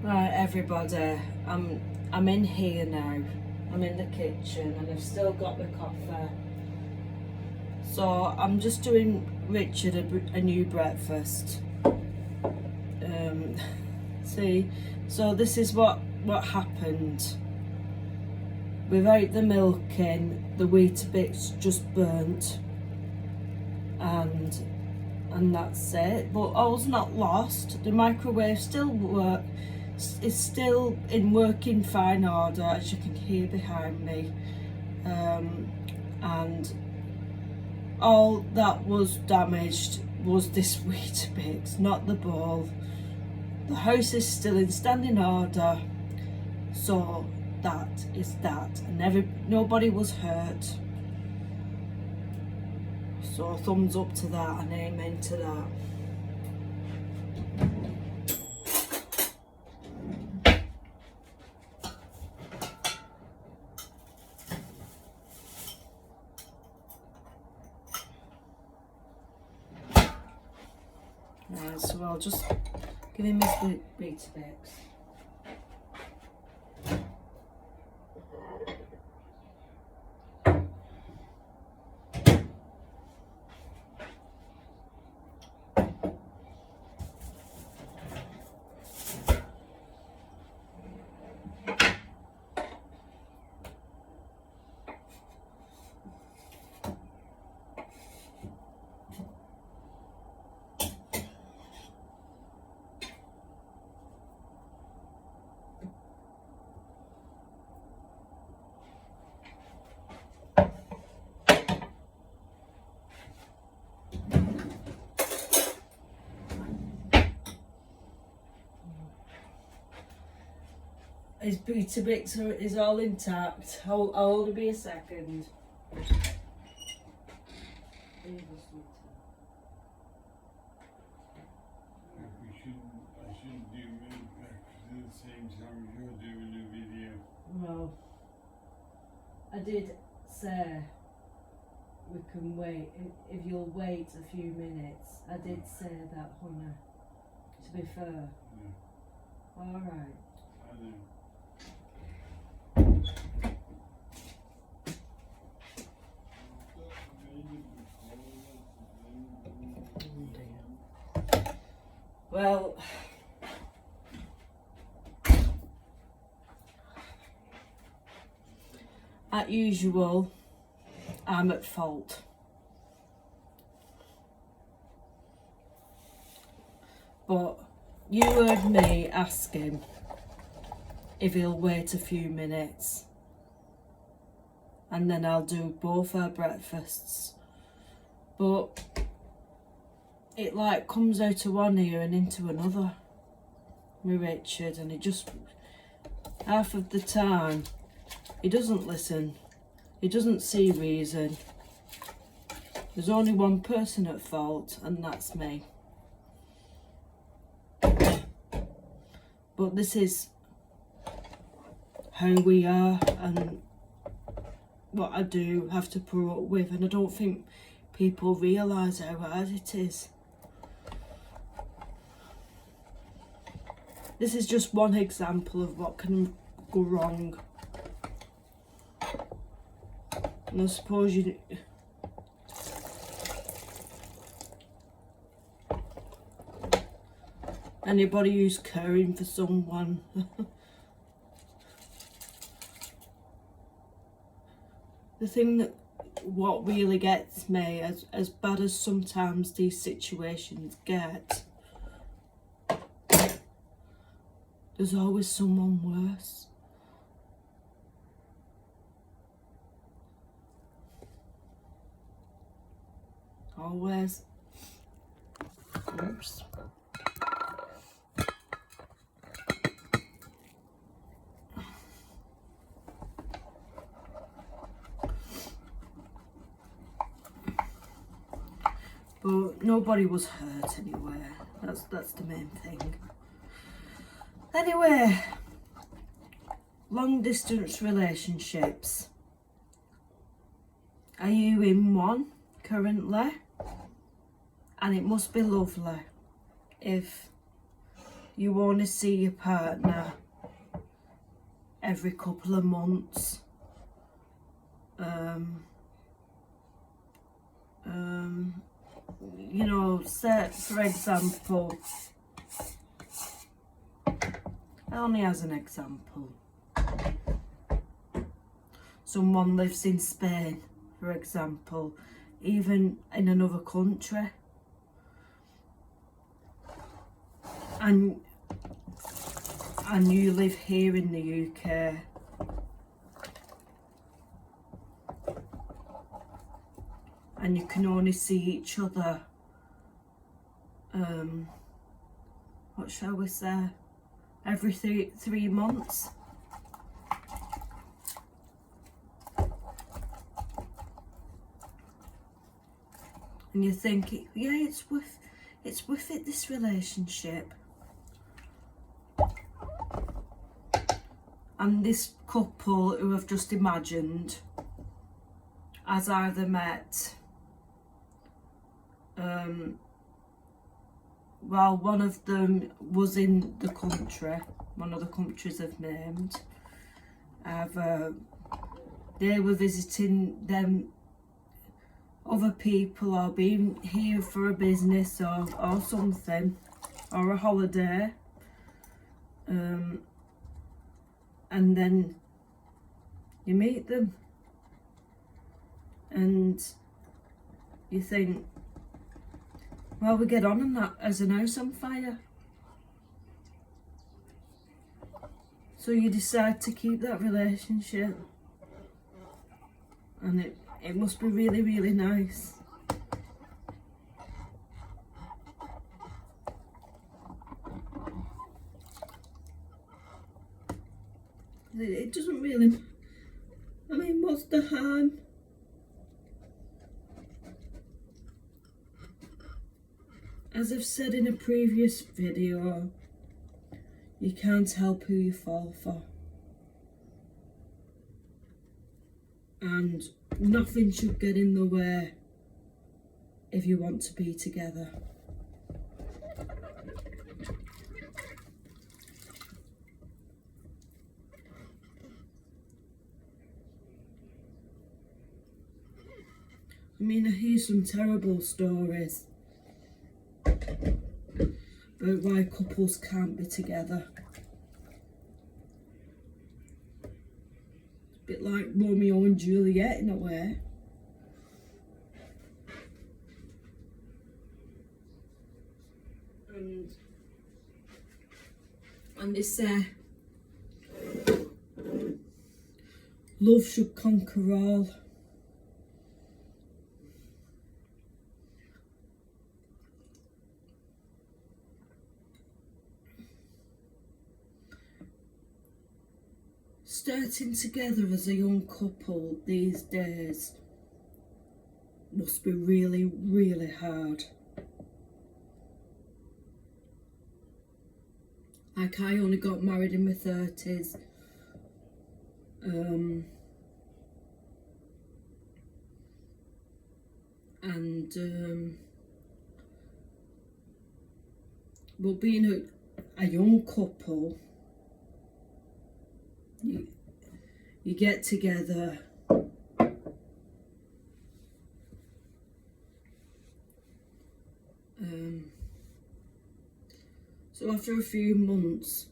Right, everybody, I'm in here now. I'm in the kitchen and I've still got the coffee. So I'm just doing Richard a new breakfast. See, so this is what happened. Without the milk in, the Weetabix just burnt, and that's it. But all's not lost. The microwave still works. It's still in working fine order, as you can hear behind me, and all that was damaged was this Weetabix, not the bowl. The house is still in standing order, so that is that, and nobody was hurt. So thumbs up to that and amen to that. Right, so I'll just give him his Weetabix. His Weetabix is all intact. I'll only be a second. I shouldn't do milk breakfast at the same time as you're doing a video. Well, I did say we can wait, if you'll wait a few minutes. I did say that, honey, to be fair. Yeah. Alright. I know. Well, as usual, I'm at fault. But you heard me ask him if he'll wait a few minutes, and then I'll do both our breakfasts. But it like comes out of one ear and into another with Richard, and it just, half of the time, he doesn't listen. He doesn't see reason. There's only one person at fault, and that's me. But this is how we are and what I do have to put up with, and I don't think people realise how hard it is. This is just one example of what can go wrong. And I suppose you... anybody who's caring for someone. The thing that, what really gets me, as bad as sometimes these situations get, there's always someone worse. Always. Oops. But nobody was hurt anyway. That's the main thing. Anyway, long distance relationships. Are you in one currently? And it must be lovely if you want to see your partner every couple of months. You know, say for example, only as an example, someone lives in Spain, for example, even in another country, and you live here in the UK, and you can only see each other, what shall we say, every three months. And you think, yeah, it's worth it, this relationship. And this couple who I've just imagined has either met, well, one of them was in the country, one of the countries I've named. They were visiting them, other people, or being here for a business or something, or a holiday. And then you meet them and you think, well, we get on that as an house on fire. So you decide to keep that relationship, and it must be really, really nice. It doesn't really, I mean, what's the harm? As I've said in a previous video, you can't help who you fall for. And nothing should get in the way if you want to be together. I mean, I hear some terrible stories about why couples can't be together. It's a bit like Romeo and Juliet in a way. And they say love should conquer all. Starting together as a young couple these days must be really, really hard. Like, I only got married in my 30s. But being a young couple, you get together, so after a few months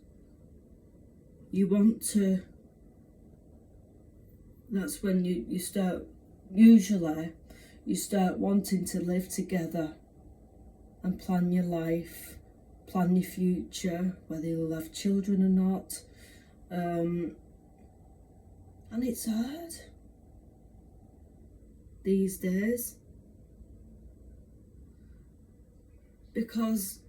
you want to, that's when you start, usually you start wanting to live together and plan your life, plan your future, whether you'll have children or not. And it's hard these days, because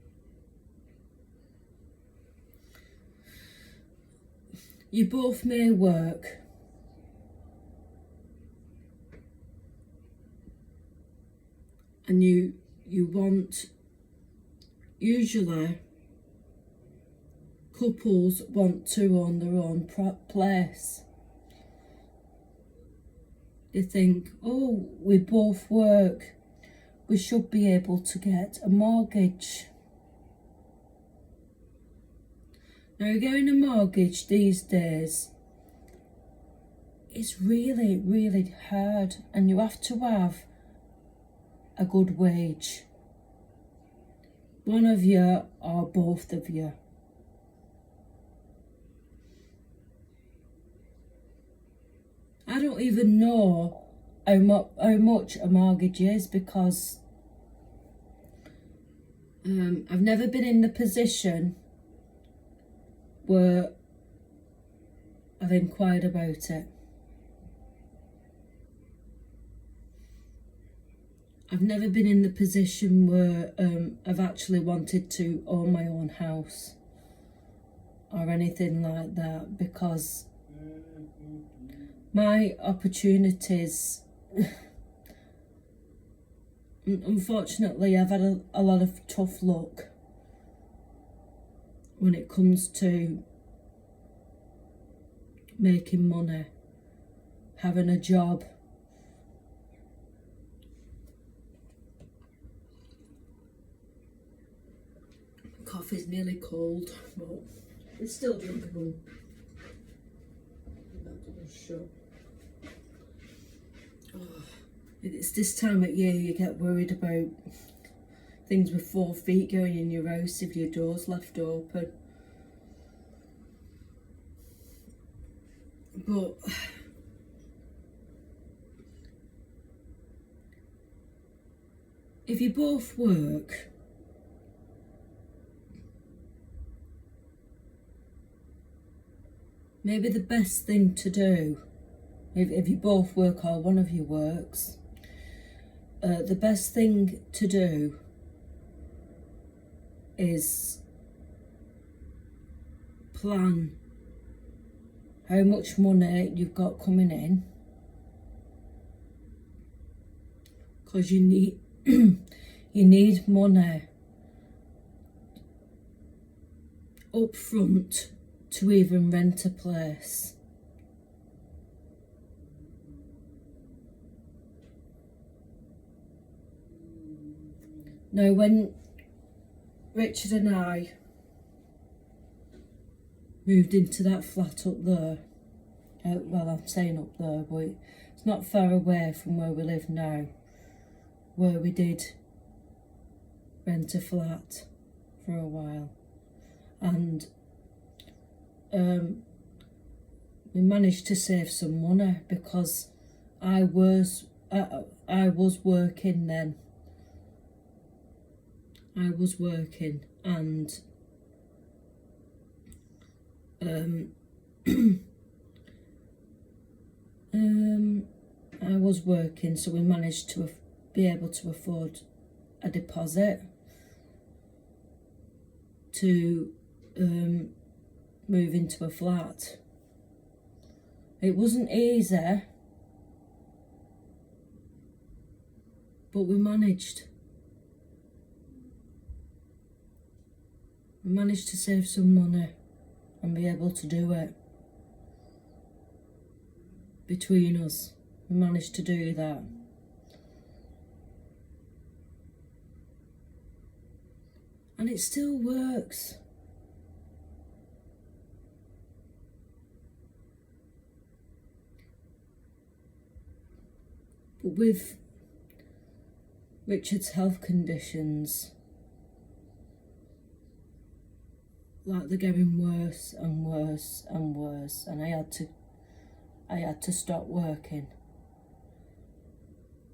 you both may work, and you want, usually couples want to own their own place. They think, oh, we both work, we should be able to get a mortgage. Now, getting a mortgage these days is really, really hard, and you have to have a good wage. One of you or both of you. I don't even know how much a mortgage is, because I've never been in the position where I've inquired about it. I've never been in the position where I've actually wanted to own my own house or anything like that, because my opportunities, unfortunately, I've had a lot of tough luck when it comes to making money, having a job. Coffee's nearly cold, but it's still drinkable. Oh, it's this time of year you get worried about things with 4 feet going in your house if your door's left open. But if you both work, maybe the best thing to do, if you both work or one of you works, the best thing to do is plan how much money you've got coming in, because you need you need money up front to even rent a place. Now, when Richard and I moved into that flat up there, well, I'm saying up there, but it's not far away from where we live now, where we did rent a flat for a while, and we managed to save some money, because I was working then. I was working, and I was working, so we managed to be able to afford a deposit to move into a flat. It wasn't easy, but we managed. We managed to save some money and be able to do it. Between us, we managed to do that. And it still works. But with Richard's health conditions, like, they're getting worse and worse and worse, and I had to stop working,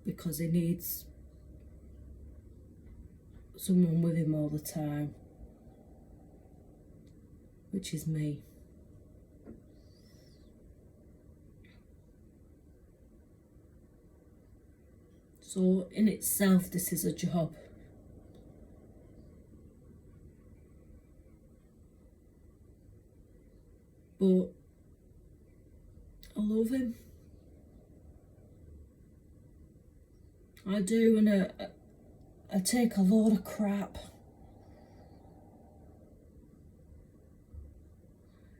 because he needs someone with him all the time, which is me. So in itself, this is a job. But I love him. I do, and I take a load of crap.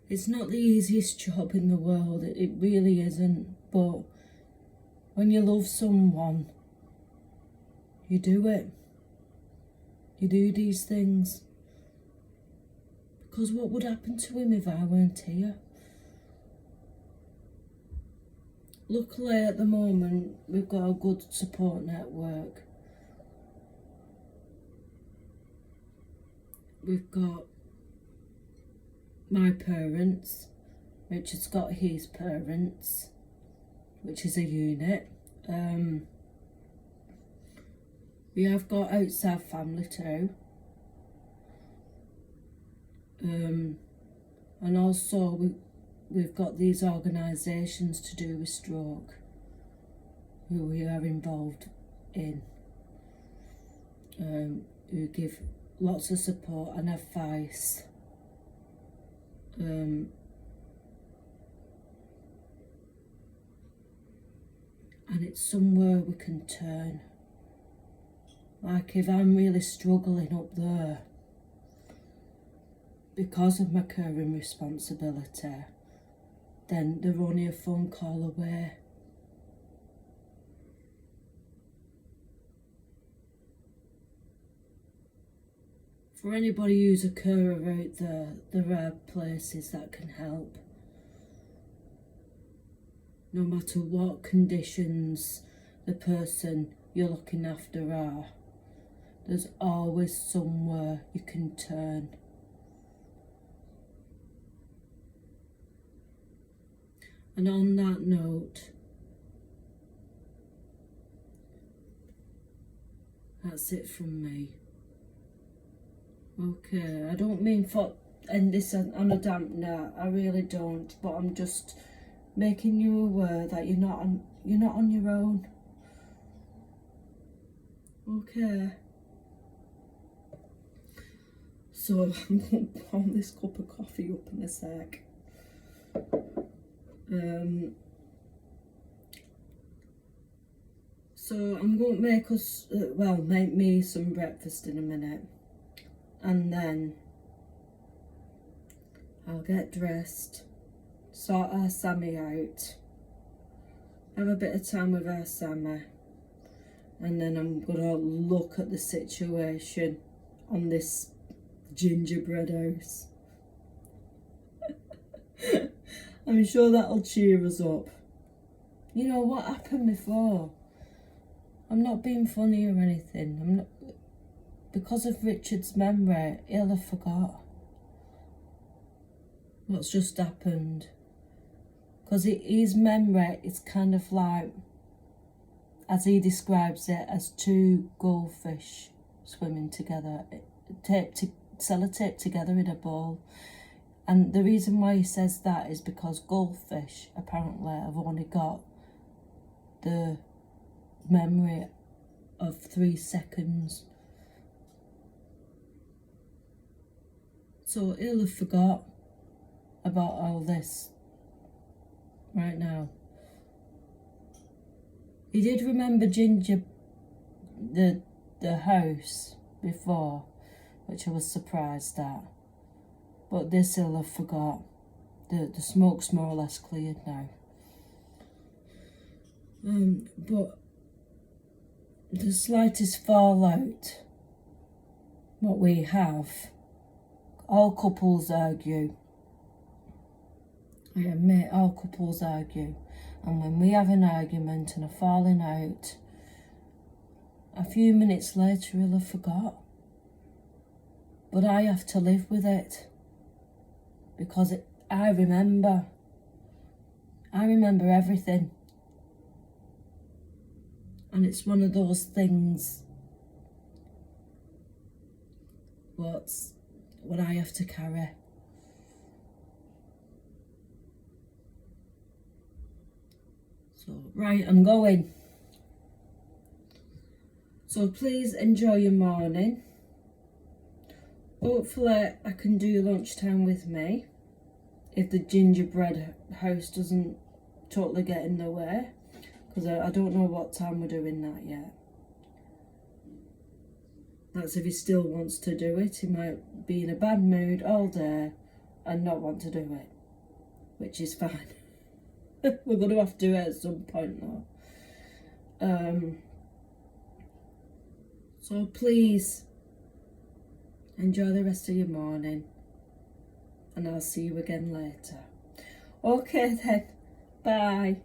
It's not the easiest job in the world, it really isn't, but when you love someone, you do it. You do these things Because what would happen to him if I weren't here? Luckily at the moment we've got a good support network. We've got my parents, Richard's got his parents, which is a unit. We have got outside family too. And also we've got these organisations to do with stroke who we are involved in, who give lots of support and advice. And it's somewhere we can turn. Like if I'm really struggling up there because of my caring responsibility, then they're only a phone call away. For anybody who's a carer out there are places that can help. No matter what conditions the person you're looking after are, there's always somewhere you can turn. And on that note, that's it from me. Okay, I don't mean for end this on a damp note, I really don't, but I'm just making you aware that you're not on your own. Okay. So I'm going to warm this cup of coffee up in a sec. So I'm going to make us, make me some breakfast in a minute, and then I'll get dressed, sort our Sammy out, have a bit of time with our Sammy, and then I'm going to look at the situation on this gingerbread house. I'm sure that'll cheer us up. You know what happened before? I'm not being funny or anything. I'm not, because of Richard's memory, he'll have forgot what's just happened. Because his memory is kind of like, as he describes it, as two goldfish swimming together, sellotaped together in a bowl. And the reason why he says that is because goldfish apparently have only got the memory of 3 seconds. So he'll have forgot about all this right now. He did remember Ginger, the house before, which I was surprised at. But this he'll have forgot. The smoke's more or less cleared now. But the slightest fallout, what we have, all couples argue. I admit, all couples argue. And when we have an argument and a falling out, a few minutes later he'll have forgot. But I have to live with it. Because I remember everything. And it's one of those things what I have to carry. So, right, I'm going. So please enjoy your morning. Hopefully I can do lunchtime with me, if the gingerbread house doesn't totally get in the way, because I don't know what time we're doing that yet. That's if he still wants to do it. He might be in a bad mood all day and not want to do it, which is fine. We're going to have to do it at some point though. So please enjoy the rest of your morning. and I'll see you again later. Okay then, bye.